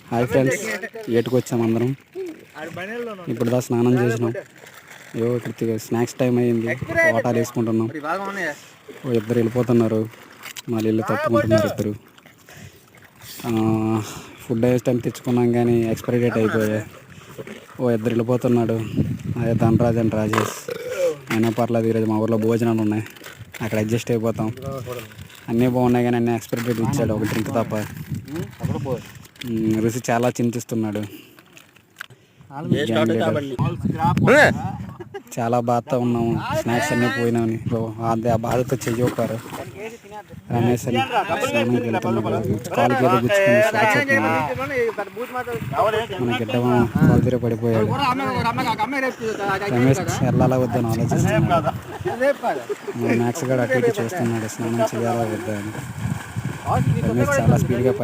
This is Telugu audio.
హాయ్ ఫ్రెండ్స్, ఏటుకు వచ్చాం అందరం. ఇప్పుడు దా స్నానం చేసినాం. ఇప్పుడు స్నాక్స్ టైం అయ్యింది. వాటాలు వేసుకుంటున్నాం. ఇద్దరు వెళ్ళిపోతున్నారు, మళ్ళీ ఇల్లు తప్పుకుంటున్నారు ఇద్దరు. ఫుడ్ వేస్ట్ టైం తెచ్చుకున్నాం కానీ ఎక్స్పైరీ డేట్ అయిపోయాయి. ఇద్దరు వెళ్ళిపోతున్నాడు. అదే ధనరాజ్ అండ్ రాజేష్. అయినా పర్లేదు, ఈరోజు మా ఊర్లో భోజనాలు ఉన్నాయి, అక్కడ అడ్జస్ట్ అయిపోతాం. అన్నీ బాగున్నాయి కానీ అన్నీ ఎక్స్పైరీ డేట్ ఇచ్చాడు, ఒక డ్రింక్ తప్ప. రుచి చాలా చింతిస్తున్నాడు. చాలా బాధతో ఉన్నాము, స్నాక్స్ అన్నీ పోయినామని. ఆ బాధతో చెయ్యొక్కారు. రమేష్ అని స్నానంకి వెళ్తున్నాడు. కాలుకి ఏదో గుచ్చుకుని మన గిడ్డమా కాలు తీర పడిపోయాడు. రమేష్ వెళ్ళాలా వద్దని ఆలోచిస్తున్నాడు. మ్యాక్స్ గడు అటు ఇటు చూస్తున్నాడు, స్నానం చేయాలా వద్దా అని. రమేష్ చాలా స్పీడ్గా